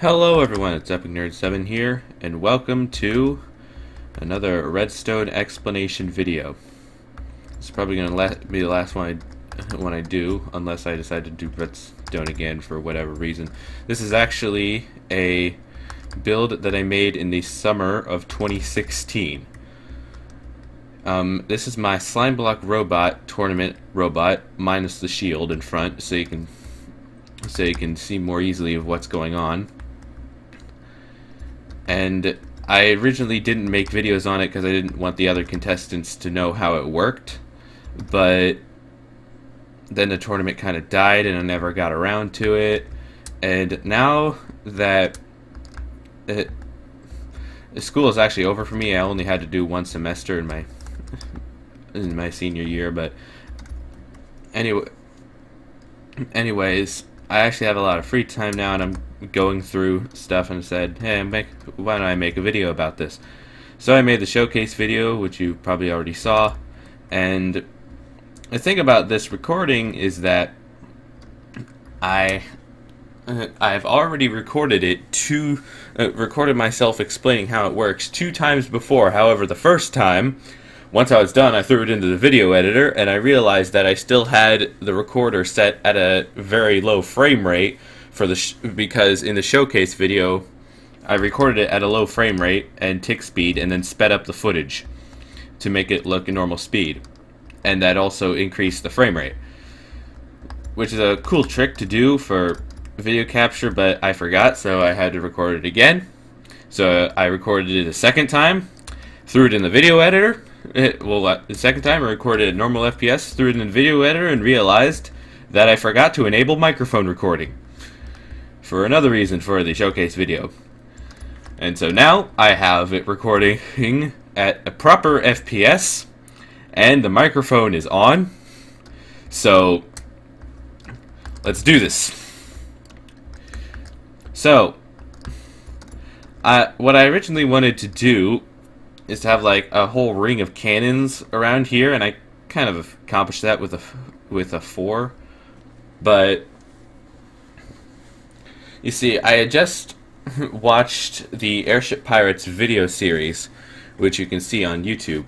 Hello everyone, it's Epic Nerd 7 here, and welcome to another Redstone explanation video. This is probably going to be the last one I do, unless I decide to do Redstone again for whatever reason. This is actually a build that I made in the summer of 2016. This is my Slimeblock robot tournament robot, minus the shield in front, so you can see more easily of what's going on. And I originally didn't make videos on it because I didn't want the other contestants to know how it worked, but then the tournament kind of died and I never got around to it. And now that the school is actually over for me, I only had to do one semester in my senior year, but anyways, I actually have a lot of free time now, and I'm going through stuff and said, hey, why don't I make a video about this? So I made the showcase video, which you probably already saw, and the thing about this recording is that I've already recorded it recorded myself explaining how it works 2 times before. However, the first time, once I was done, I threw it into the video editor, and I realized that I still had the recorder set at a very low frame rate because in the showcase video, I recorded it at a low frame rate and tick speed, and then sped up the footage to make it look a normal speed, and that also increased the frame rate, which is a cool trick to do for video capture, but I forgot, so I had to record it again. So I recorded it a second time, threw it in the video editor. The second time I recorded at normal FPS, threw it in the video editor, and realized that I forgot to enable microphone recording for another reason for the showcase video. And so now I have it recording at a proper FPS, and the microphone is on. So let's do this. So what I originally wanted to do is to have like a whole ring of cannons around here, and I kind of accomplished that with a 4. But you see, I had just watched the Airship Pirates video series, which you can see on YouTube,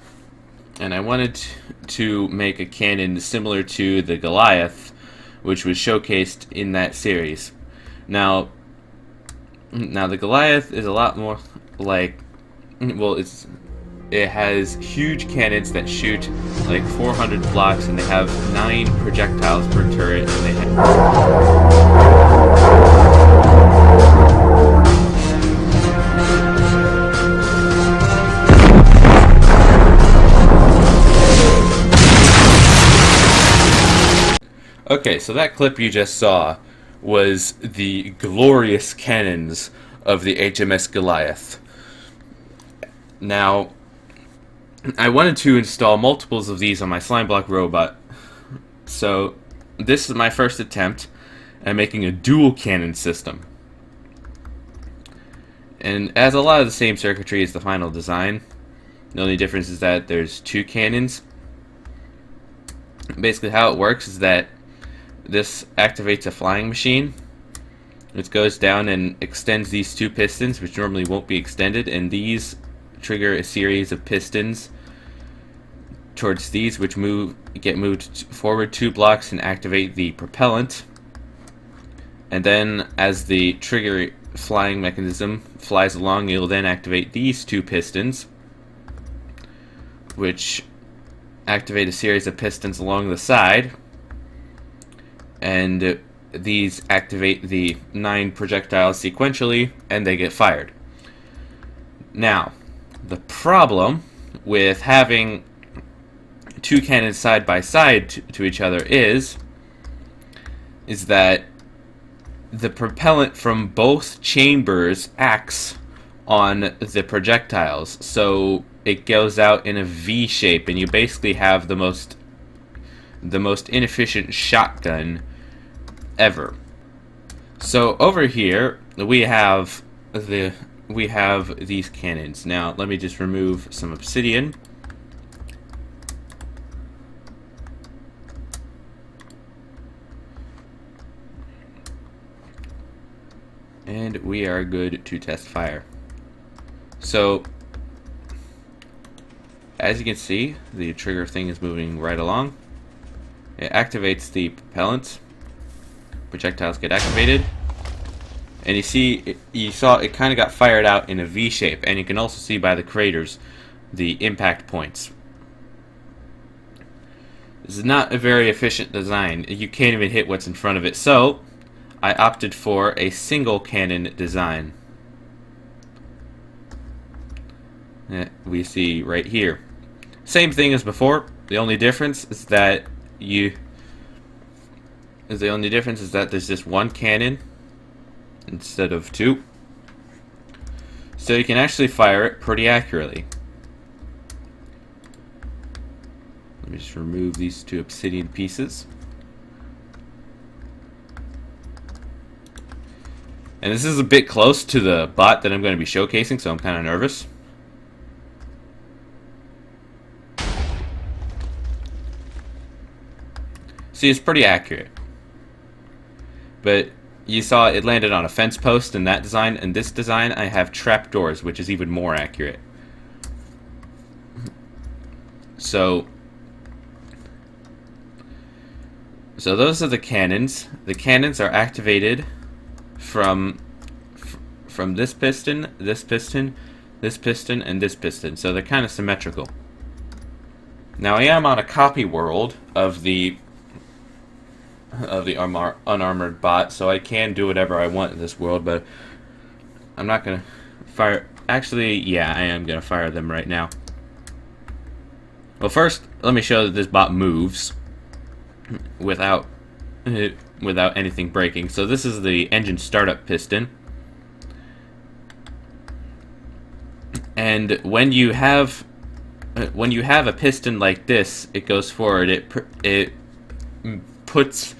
and I wanted to make a cannon similar to the Goliath, which was showcased in that series. Now the Goliath is a lot more like, well, it has huge cannons that shoot like 400 blocks, and they have 9 projectiles per turret, and they Okay, so that clip you just saw was the glorious cannons of the HMS Goliath. Now, I wanted to install multiples of these on my Slimeblock robot, so this is my first attempt at making a dual cannon system. And it has a lot of the same circuitry as the final design. The only difference is that there's 2 cannons. Basically how it works is that this activates a flying machine. It goes down and extends these 2 pistons, which normally won't be extended, and these trigger a series of pistons towards these, which get moved forward 2 blocks and activate the propellant. And then as the trigger flying mechanism flies along, it'll then activate these 2 pistons, which activate a series of pistons along the side, and these activate the 9 projectiles sequentially, and they get fired. Now, the problem with having 2 cannons side by side to each other is that the propellant from both chambers acts on the projectiles, so it goes out in a V shape, and you basically have the most inefficient shotgun ever. So over here we have these cannons. Now let me just remove some obsidian. And we are good to test fire. So, as you can see, the trigger thing is moving right along. It activates the propellant. Projectiles get activated. And you saw it kind of got fired out in a V shape. And you can also see by the craters the impact points. This is not a very efficient design. You can't even hit what's in front of it. So, I opted for a single cannon design. We see right here. Same thing as before. The only difference is that there's just one cannon instead of two. So you can actually fire it pretty accurately. Let me just remove these two obsidian pieces. And this is a bit close to the bot that I'm going to be showcasing, so I'm kind of nervous. See, it's pretty accurate. But you saw it landed on a fence post in that design, and this design I have trapdoors, which is even more accurate. So those are the cannons. The cannons are activated from this piston, this piston, this piston, and this piston. So they're kind of symmetrical. Now I am on a copy world of the unarmored bot, so I can do whatever I want in this world, but I'm not gonna fire. Actually, yeah, I am gonna fire them right now. Well, first, let me show that this bot moves without anything breaking. So this is the engine startup piston, and when you have a piston like this, it goes forward. It puts,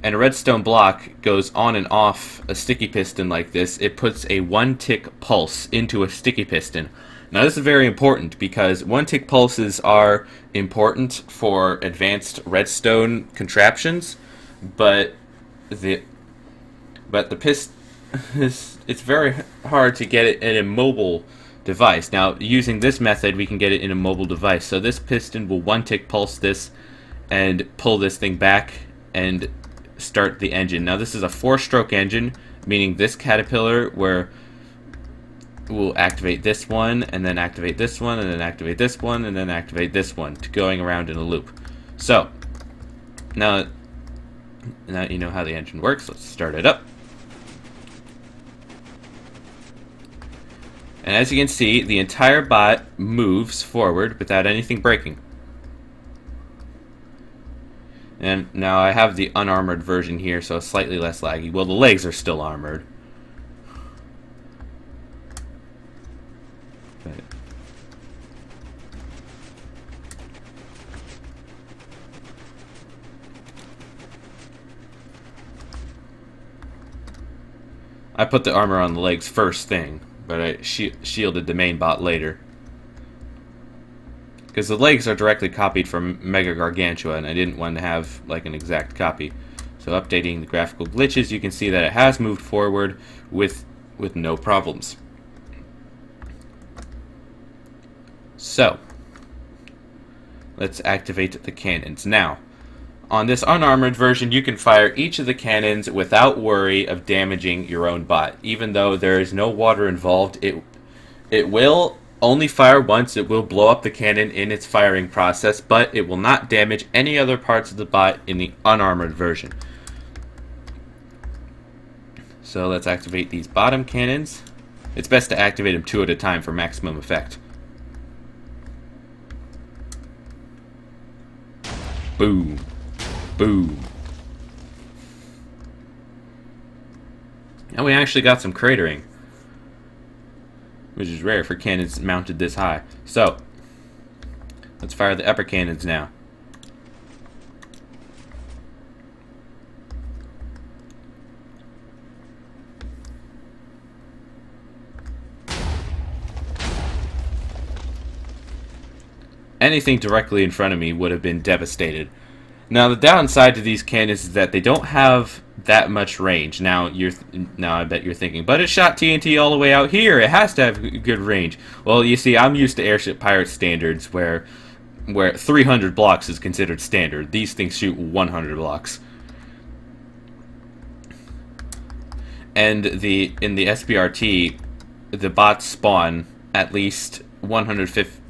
and a redstone block goes on and off a sticky piston like this. It puts a 1-tick pulse into a sticky piston. Now this is very important because 1-tick pulses are important for advanced redstone contraptions, but the piston it's very hard to get it in a mobile device. Now using this method we can get it in a mobile device. So this piston will 1-tick pulse this and pull this thing back and start the engine. Now this is a 4-stroke engine, meaning this caterpillar where we'll activate this one, and then activate this one, and then activate this one, and then activate this one, going around in a loop. So, now you know how the engine works. Let's start it up. And as you can see, the entire bot moves forward without anything breaking. And now I have the unarmored version here, so it's slightly less laggy. Well, the legs are still armored. I put the armor on the legs first thing, but I shielded the main bot later. Because the legs are directly copied from Mega Gargantua, and I didn't want to have like an exact copy. So updating the graphical glitches, you can see that it has moved forward with no problems. So, let's activate the cannons. Now, on this unarmored version, you can fire each of the cannons without worry of damaging your own bot. Even though there is no water involved, it will only fire once. It will blow up the cannon in its firing process, but it will not damage any other parts of the bot in the unarmored version. So let's activate these bottom cannons. It's best to activate them 2 at a time for maximum effect. Boom. Boom. And we actually got some cratering, which is rare for cannons mounted this high. So, let's fire the upper cannons now. Anything directly in front of me would have been devastated. Now the downside to these cannons is that they don't have that much range. Now I bet you're thinking, but it shot TNT all the way out here. It has to have good range. Well, you see, I'm used to Airship Pirate standards where 300 blocks is considered standard. These things shoot 100 blocks. And in the SBRT, the bots spawn at least 150.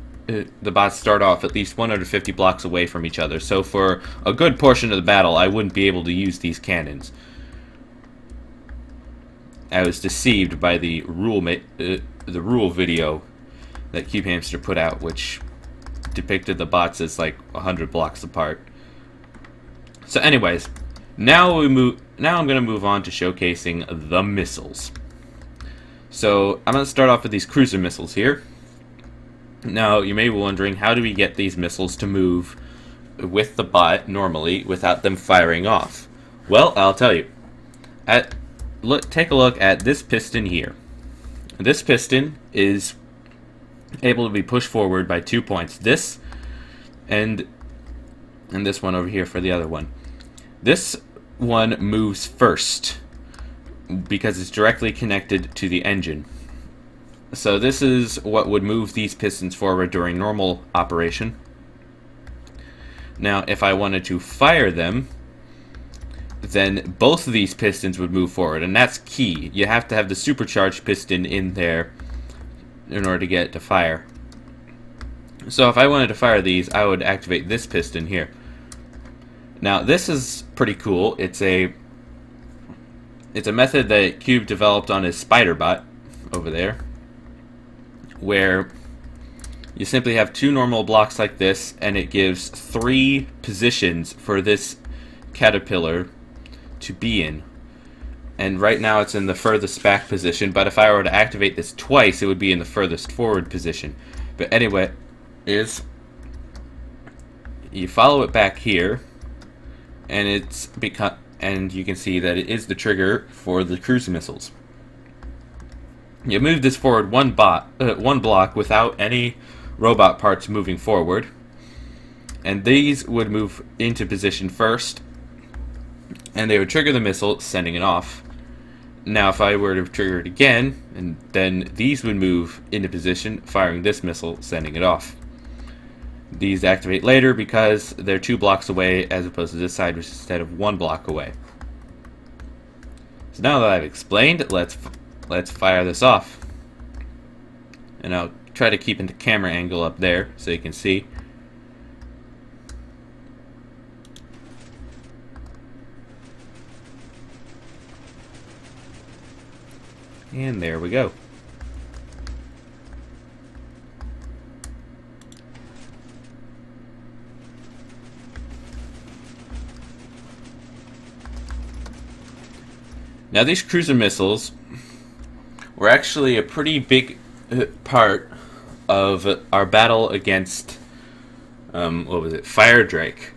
The bots start off at least 150 blocks away from each other. So for a good portion of the battle, I wouldn't be able to use these cannons. I was deceived by the rule video that Cube Hamster put out, which depicted the bots as like 100 blocks apart. So, anyways, now I'm going to move on to showcasing the missiles. So I'm going to start off with these cruiser missiles here. Now, you may be wondering, how do we get these missiles to move with the bot normally without them firing off? Well, I'll tell you. Take a look at this piston here. This piston is able to be pushed forward by 2 points. This and this one over here for the other one. This one moves first because it's directly connected to the engine. So this is what would move these pistons forward during normal operation. Now, if I wanted to fire them, then both of these pistons would move forward, and that's key. You have to have the supercharged piston in there in order to get it to fire. So if I wanted to fire these, I would activate this piston here. Now, this is pretty cool. It's a method that Cube developed on his spider bot over there, where you simply have 2 normal blocks like this, and it gives 3 positions for this caterpillar to be in. And right now it's in the furthest back position, but if I were to activate this twice, it would be in the furthest forward position. But anyway, you follow it back here, and you can see that it is the trigger for the cruise missiles. You move this forward one block without any robot parts moving forward, and these would move into position first, and they would trigger the missile, sending it off. Now, if I were to trigger it again, and then these would move into position, firing this missile, sending it off. These activate later because they're 2 blocks away, as opposed to this side, which is instead of 1 block away. So now that I've explained, let's fire this off. And I'll try to keep the camera angle up there so you can see. And there we go. Now, these cruiser missiles were actually a pretty big part of our battle against Fire Drake,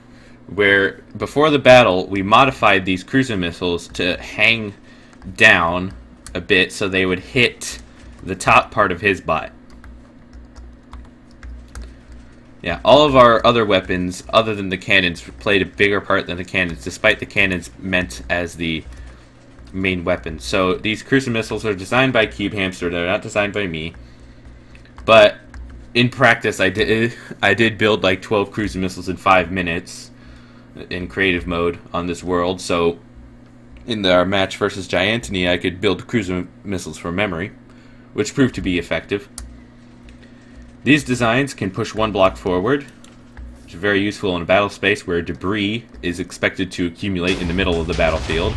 where before the battle we modified these cruiser missiles to hang down a bit so they would hit the top part of his bot. Yeah, all of our other weapons, other than the cannons, played a bigger part than the cannons, despite the cannons meant as the main weapon. So these cruiser missiles are designed by Cube Hamster. They're not designed by me. But in practice, I did build like 12 cruiser missiles in 5 minutes in creative mode on this world. So in our match versus Giantony, I could build cruiser missiles from memory, which proved to be effective. These designs can push 1 block forward, which is very useful in a battle space where debris is expected to accumulate in the middle of the battlefield.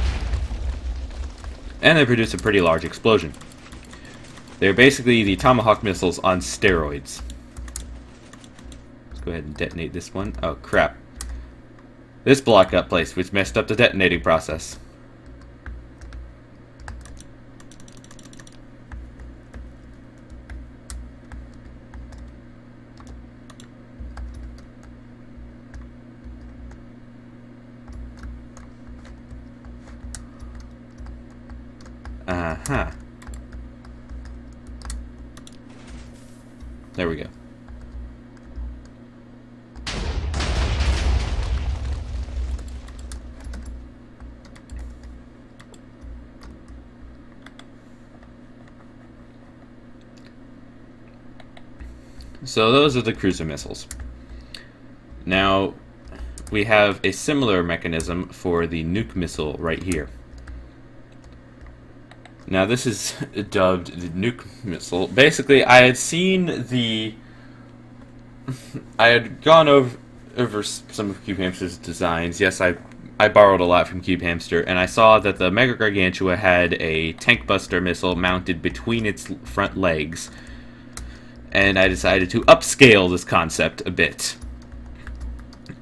And they produce a pretty large explosion. They're basically the Tomahawk missiles on steroids. Let's go ahead and detonate this one. Oh, crap. This block got placed, which messed up the detonating process. Uh-huh. There we go. So those are the cruiser missiles. Now, we have a similar mechanism for the nuke missile right here. Now this is dubbed the nuke missile. Basically, I had seen the... I had gone over some of Cube Hamster's designs. Yes, I borrowed a lot from Cube Hamster, and I saw that the Mega Gargantua had a tank buster missile mounted between its front legs, and I decided to upscale this concept a bit.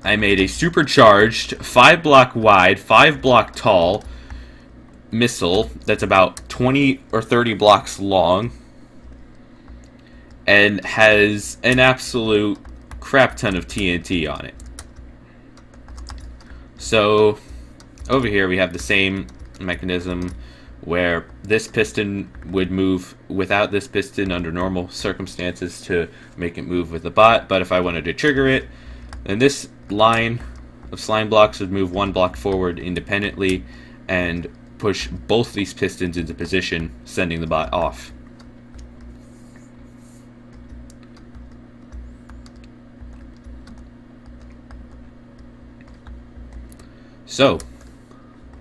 I made a supercharged, 5-block wide, 5-block tall missile that's about 20 or 30 blocks long and has an absolute crap ton of TNT on it. So over here we have the same mechanism where this piston would move without this piston under normal circumstances to make it move with the bot, but if I wanted to trigger it, then this line of slime blocks would move 1 block forward independently and push both these pistons into position, sending the bot off. So,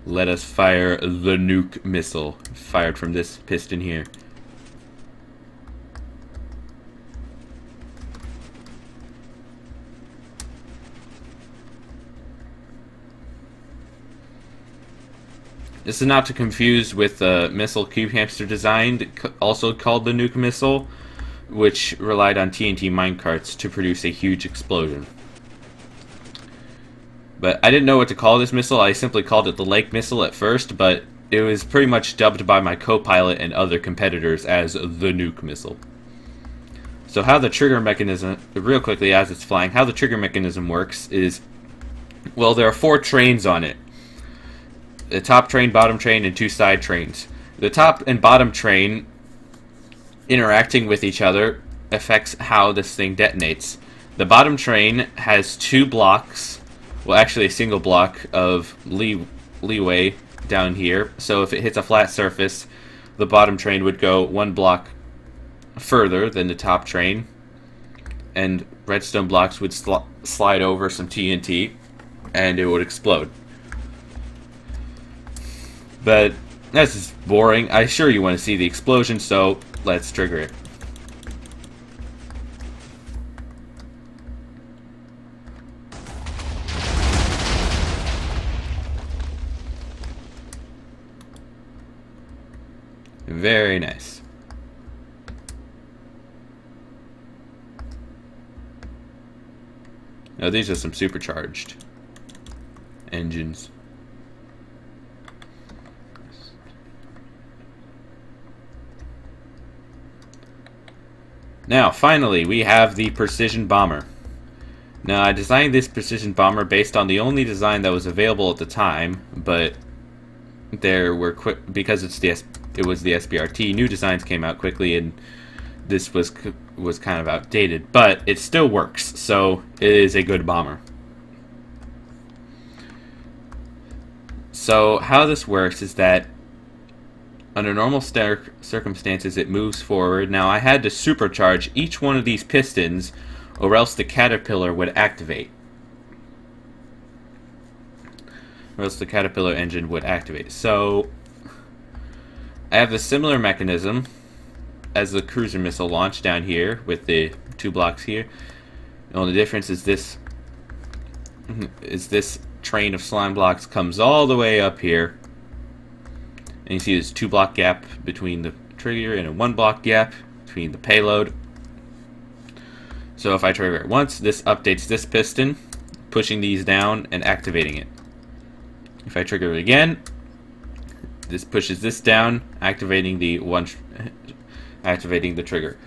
let us fire the nuke missile, fired from this piston here. This is not to confuse with the missile Cube Hamster designed, also called the nuke missile, which relied on TNT minecarts to produce a huge explosion. But I didn't know what to call this missile. I simply called it the Lake Missile at first, but it was pretty much dubbed by my co-pilot and other competitors as the nuke missile. So how the trigger mechanism, real quickly as it's flying, how the trigger mechanism works is, well, there are 4 trains on it. The top train, bottom train, and 2 side trains. The top and bottom train interacting with each other affects how this thing detonates. The bottom train has 2 blocks, well actually a single block of leeway down here, so if it hits a flat surface, the bottom train would go 1 block further than the top train, and redstone blocks would slide over some TNT, and it would explode. But that's just boring. I'm sure you want to see the explosion, so let's trigger it. Very nice. Now these are some supercharged engines. Now, finally, we have the Precision Bomber. Now, I designed this Precision Bomber based on the only design that was available at the time, but there were because it was the SBRT. New designs came out quickly, and this was kind of outdated, but it still works. So it is a good bomber. So how this works is that under normal circumstances, it moves forward. Now, I had to supercharge each one of these pistons, or else the caterpillar would activate. Or else the caterpillar engine would activate. So, I have a similar mechanism as the cruiser missile launch down here, with the 2 blocks here. The only difference is this train of slime blocks comes all the way up here. And you see this 2-block gap between the trigger and a 1-block gap between the payload. So if I trigger it once, this updates this piston, pushing these down and activating it. If I trigger it again, this pushes this down, activating the trigger.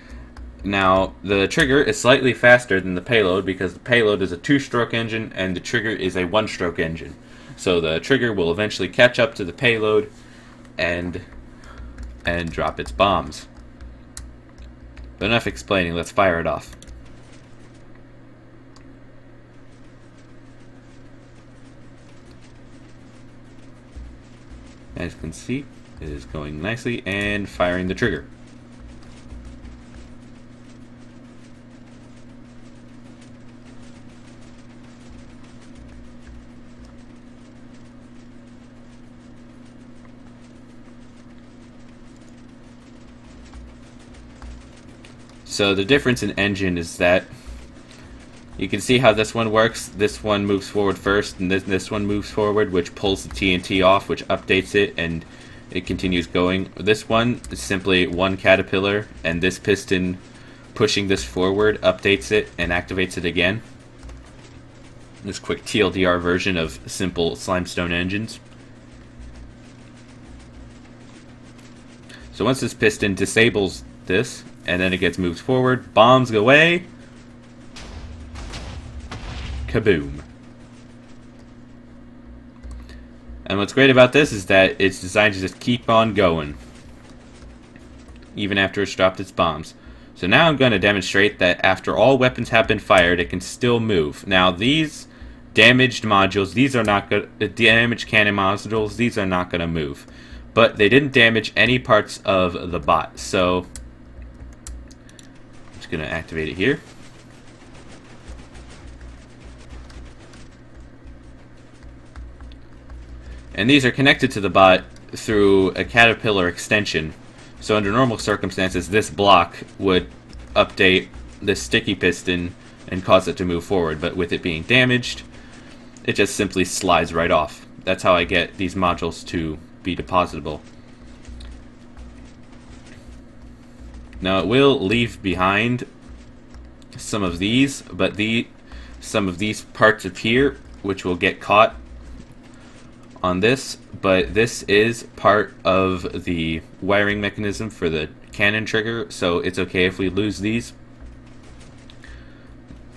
Now, the trigger is slightly faster than the payload because the payload is a 2-stroke engine and the trigger is a 1-stroke engine. So the trigger will eventually catch up to the payload and drop its bombs. But enough explaining, let's fire it off. As you can see, it is going nicely and firing the trigger. So the difference in engine is that you can see how this one works. This one moves forward first, and this one moves forward, which pulls the TNT off, which updates it, and it continues going. This one is simply one caterpillar, and this piston pushing this forward updates it and activates it again. This quick TLDR version of simple Slimestone engines. So once this piston disables this, and then it gets moved forward, bombs go away. Kaboom. And what's great about this is that it's designed to just keep on going, even after it's dropped its bombs. So now I'm going to demonstrate that after all weapons have been fired, it can still move. Now these damaged modules, these are not good. Damaged cannon modules, these are not going to move. But they didn't damage any parts of the bot. So I'm just going to activate it here. And these are connected to the bot through a caterpillar extension. So under normal circumstances, this block would update this sticky piston and cause it to move forward. But with it being damaged, it just simply slides right off. That's how I get these modules to be depositable. Now it will leave behind some of these, but some of these parts appear, which will get caught on this, but this is part of the wiring mechanism for the cannon trigger, so it's okay if we lose these.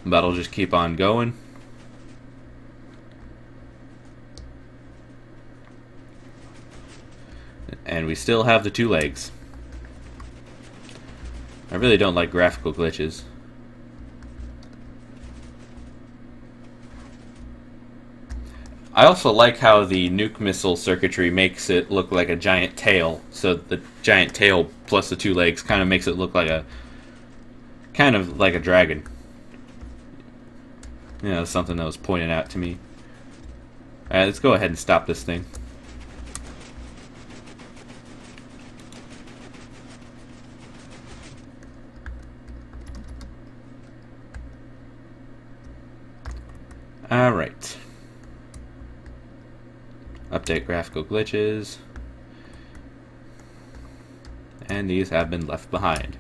But I'll just keep on going. And we still have the two legs. I really don't like graphical glitches. I also like how the nuke missile circuitry makes it look like a giant tail. So the giant tail plus the two legs kind of makes it look like a dragon. You know, something that was pointed out to me. Alright, let's go ahead and stop this thing. Alright. Update graphical glitches. And these have been left behind.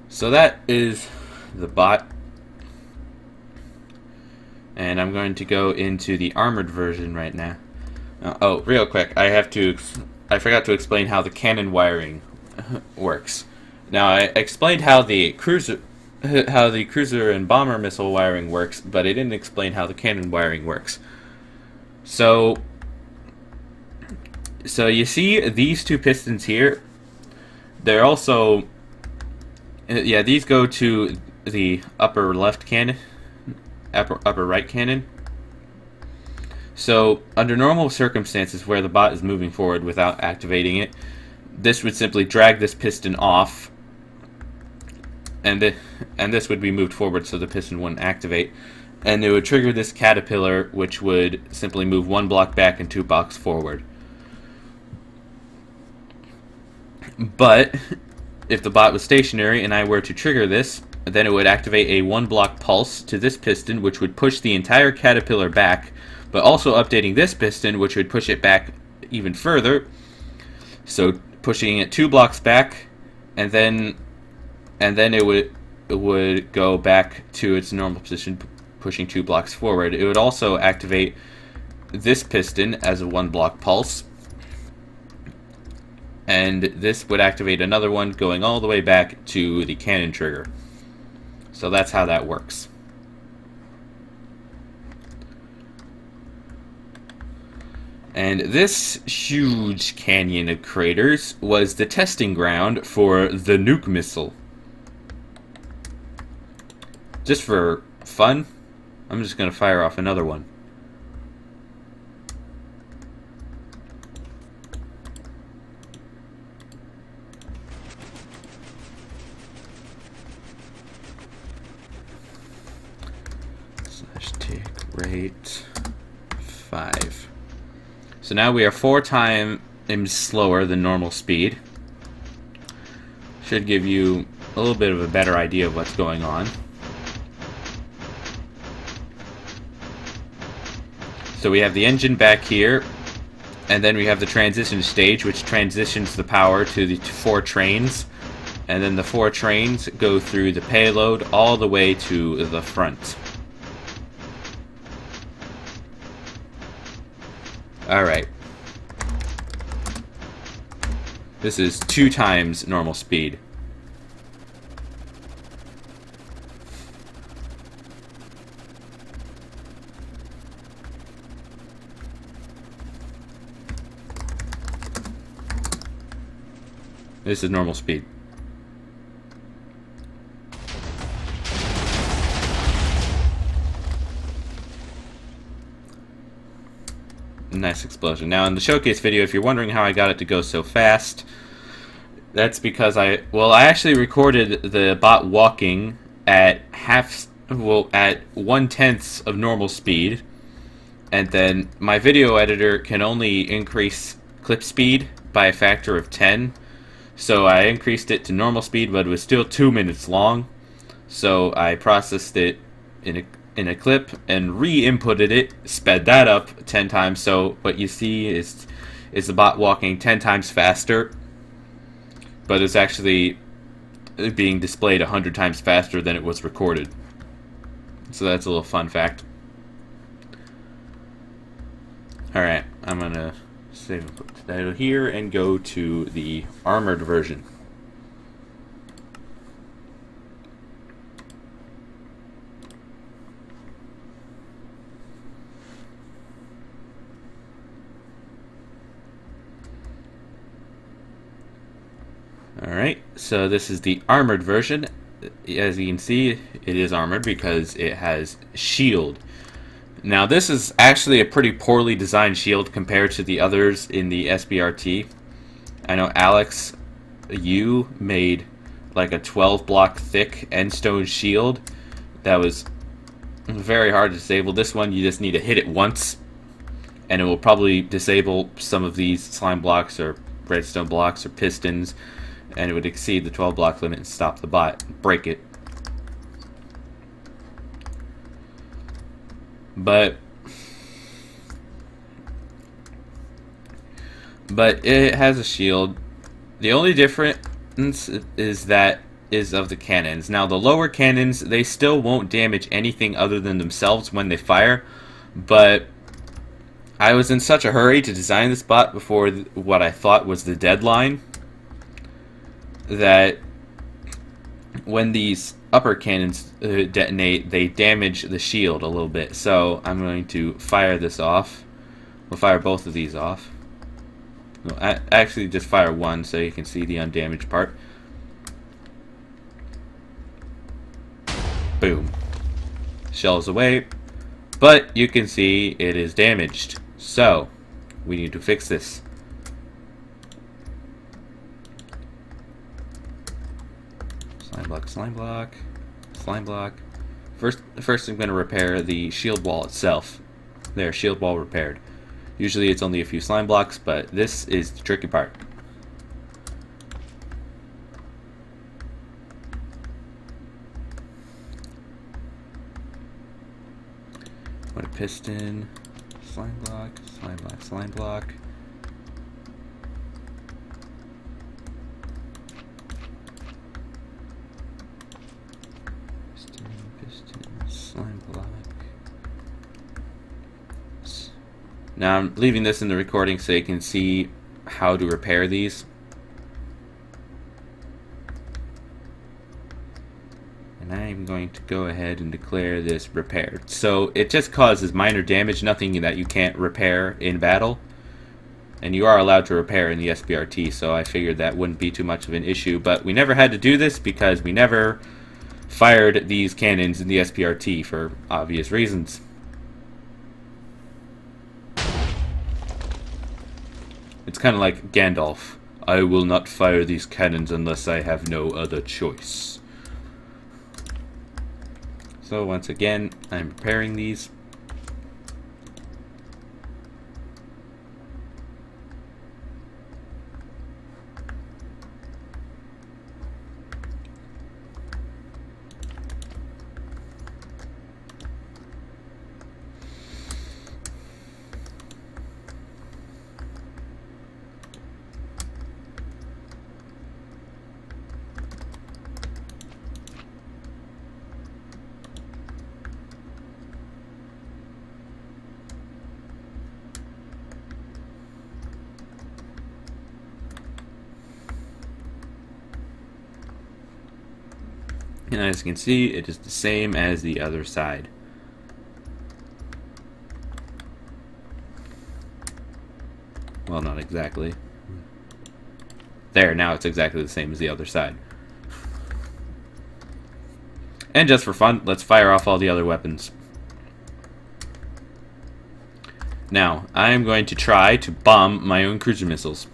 So that is the bot. And I'm going to go into the armored version right now. Oh, real quick, I forgot to explain how the cannon wiring works. Now, I explained how the cruiser and bomber missile wiring works, but I didn't explain how the cannon wiring works. So you see these two pistons here? They're also, yeah, these go to the upper left cannon, upper right cannon. So under normal circumstances where the bot is moving forward without activating it, this would simply drag this piston off, and this would be moved forward so the piston wouldn't activate, and it would trigger this caterpillar, which would simply move one block back and 2 blocks forward. But if the bot was stationary and I were to trigger this, then it would activate a 1 block pulse to this piston, which would push the entire caterpillar back, but also updating this piston, which would push it back even further, so pushing it 2 blocks back, and then it would go back to its normal position, pushing 2 blocks forward. It would also activate this piston as a 1 block pulse, and this would activate another one going all the way back to the cannon trigger. So that's how that works. And this huge canyon of craters was the testing ground for the nuke missile. Just for fun, I'm just going to fire off another one. /take rate 5. So now we are 4 times am slower than normal speed. Should give you a little bit of a better idea of what's going on. So we have the engine back here, and then we have the transition stage, which transitions the power to the 4 trains, and then the 4 trains go through the payload all the way to the front. Alright. This is 2 times normal speed. This is normal speed. Nice explosion. Now in the showcase video, if you're wondering how I got it to go so fast, that's because I actually recorded the bot walking at at 1/10 of normal speed, and then my video editor can only increase clip speed by a factor of 10. So I increased it to normal speed, but it was still 2 minutes long. So I processed it in a clip and re-inputted it, sped that up 10 times. So what you see is the bot walking 10 times faster, but it's actually being displayed 100 times faster than it was recorded. So that's a little fun fact. Alright, I'm gonna save and put the title here and go to the armored version. Alright, so this is the armored version. As you can see, it is armored because it has shield. Now this is actually a pretty poorly designed shield compared to the others in the SBRT. I know Alex, you made like a 12 block thick endstone shield that was very hard to disable. This one you just need to hit it once and it will probably disable some of these slime blocks or redstone blocks or pistons, and it would exceed the 12 block limit and stop the bot, break it. But it has a shield. The only difference is of the cannons. Now the lower cannons, they still won't damage anything other than themselves when they fire, but I was in such a hurry to design this bot before what I thought was the deadline that when these upper cannons detonate, they damage the shield a little bit. So I'm going to fire this off. We'll fire both of these off. No, actually just fire one so you can see the undamaged part. Boom. Shells away. But you can see it is damaged. So we need to fix this. Slimeblock, Slimeblock, Slimeblock. First I'm going to repair the shield wall itself. There, shield wall repaired. Usually it's only a few slime blocks, but this is the tricky part. What a piston, slime block, slime block, slime block. Slime block. Now I'm leaving this in the recording so you can see how to repair these. And I'm going to go ahead and declare this repaired. So it just causes minor damage, nothing that you can't repair in battle. And you are allowed to repair in the SBRT, so I figured that wouldn't be too much of an issue. But we never had to do this because we never fired these cannons in the SBRT for obvious reasons. It's kind of like Gandalf. I will not fire these cannons unless I have no other choice. So once again, I'm repairing these. And as you can see, it is the same as the other side. Well, not exactly. There, now it's exactly the same as the other side. And just for fun, let's fire off all the other weapons. Now, I am going to try to bomb my own cruiser missiles.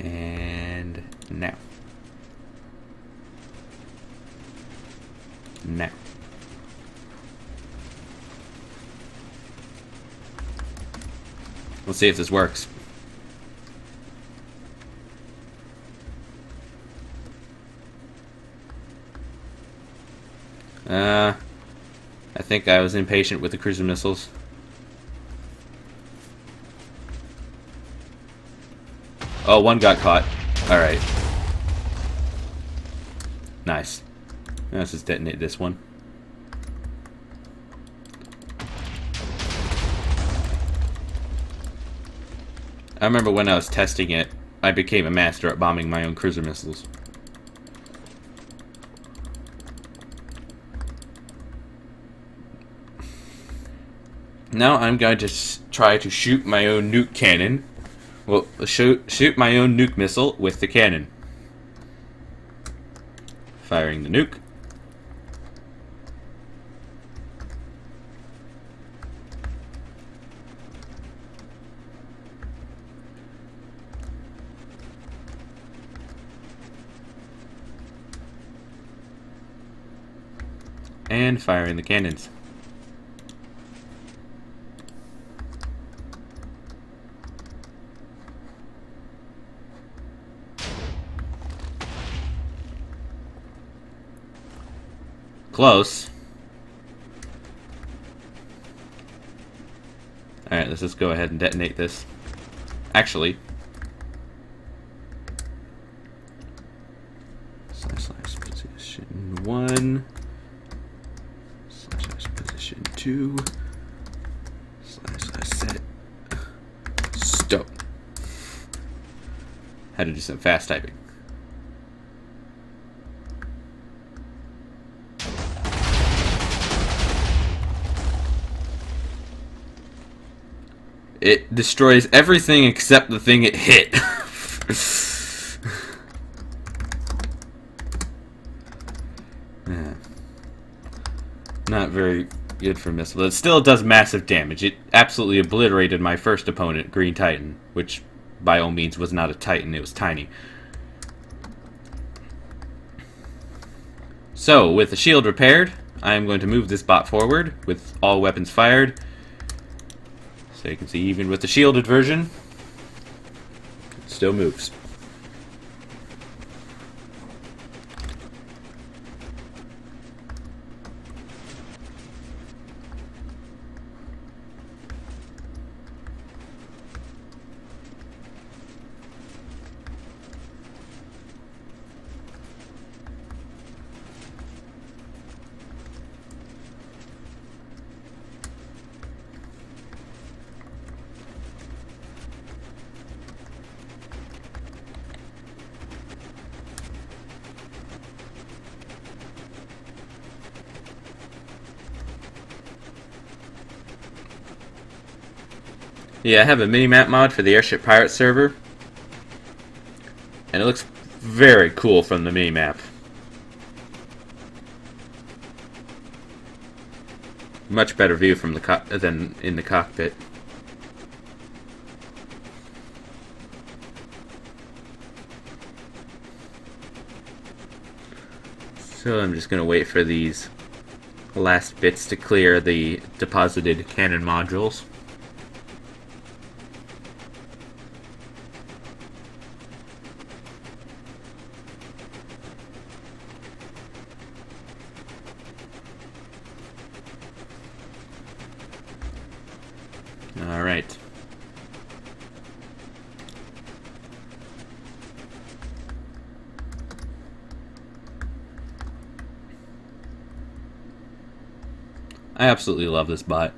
And now. Now. Let's see if this works. I think I was impatient with the cruiser missiles. Oh, one got caught. Alright. Nice. Now let's just detonate this one. I remember when I was testing it, I became a master at bombing my own cruiser missiles. Now I'm going to try to shoot my own nuke cannon. Well, shoot my own nuke missile with the cannon. Firing the nuke. And firing the cannons. Close. Alright, let's just go ahead and detonate this. Actually, slash position 1, slash position 2, slash set stop. Had to do some fast typing. It destroys everything except the thing it hit. Yeah. Not very good for missile. It still does massive damage. It absolutely obliterated my first opponent, Green Titan, which by all means was not a Titan, it was tiny. So, with the shield repaired, I am going to move this bot forward with all weapons fired. So you can see, even with the shielded version, it still moves. Yeah, I have a mini-map mod for the Airship Pirate server, and it looks very cool from the mini-map. Much better view from the than in the cockpit. So I'm just going to wait for these last bits to clear the deposited cannon modules. Alright. I absolutely love this bot.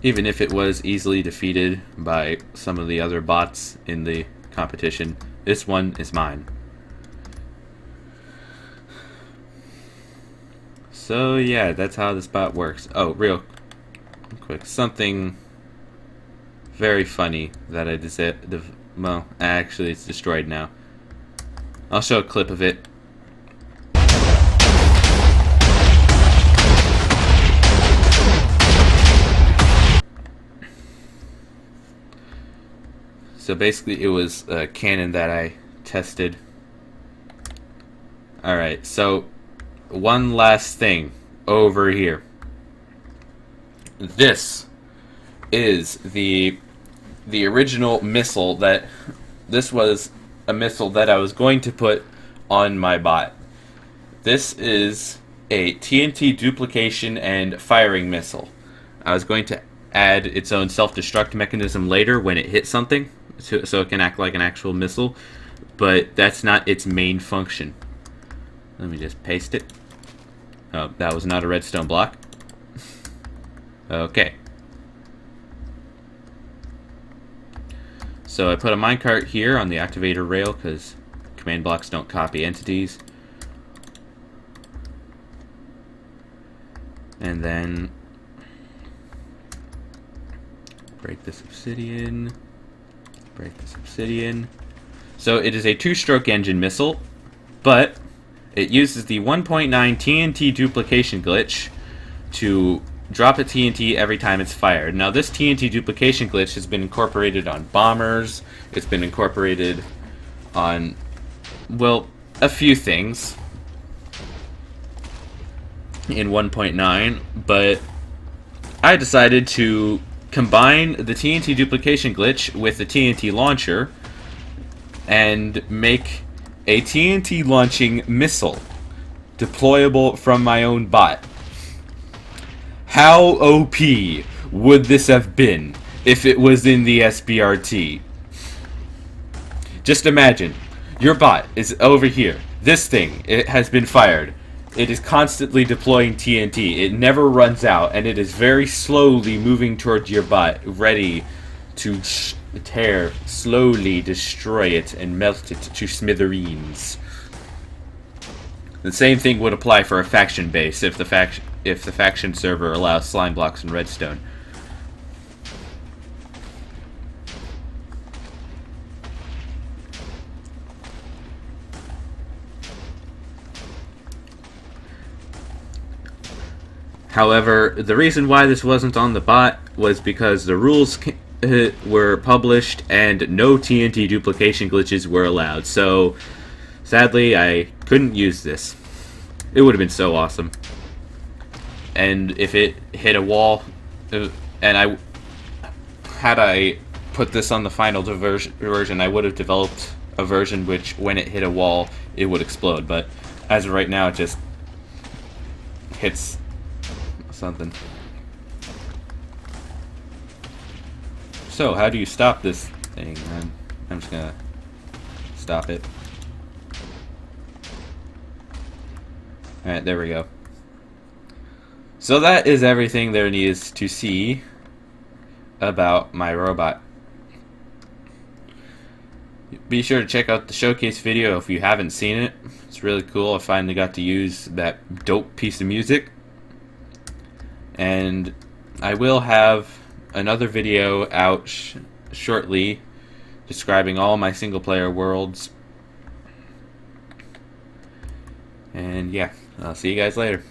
Even if it was easily defeated by some of the other bots in the competition, this one is mine. So yeah, that's how this bot works. Oh, real quick, something very funny that I did. Well, actually, it's destroyed now. I'll show a clip of it. So basically, it was a cannon that I tested. Alright, so one last thing over here. This is the original missile that... This was a missile that I was going to put on my bot. This is a TNT duplication and firing missile. I was going to add its own self-destruct mechanism later when it hits something, so it can act like an actual missile, but that's not its main function. Let me just paste it. Oh, that was not a redstone block. Okay. So I put a minecart here on the activator rail because command blocks don't copy entities. And then break this obsidian. Break this obsidian. So it is a two-stroke engine missile, but it uses the 1.9 TNT duplication glitch to drop a TNT every time it's fired. Now this TNT duplication glitch has been incorporated on bombers. It's been incorporated on, well, a few things in 1.9, but I decided to combine the TNT duplication glitch with the TNT launcher and make a TNT launching missile deployable from my own bot. How OP would this have been if it was in the SBRT? Just imagine, your bot is over here. This thing, it has been fired. It is constantly deploying TNT. It never runs out, and it is very slowly moving towards your bot, ready to slowly destroy it and melt it to smithereens. The same thing would apply for a faction base if the faction server allows slime blocks and redstone. However, the reason why this wasn't on the bot was because the rules were published and no TNT duplication glitches were allowed. So, sadly, I couldn't use this. It would have been so awesome. And if it hit a wall, and had I put this on the final version, I would have developed a version which, when it hit a wall, it would explode. But as of right now, it just hits something. So, how do you stop this thing? I'm just gonna stop it. Alright, there we go. So that is everything there needs to see about my robot. Be sure to check out the showcase video if you haven't seen it. It's really cool. I finally got to use that dope piece of music. And I will have another video out shortly describing all my single player worlds. And yeah, I'll see you guys later.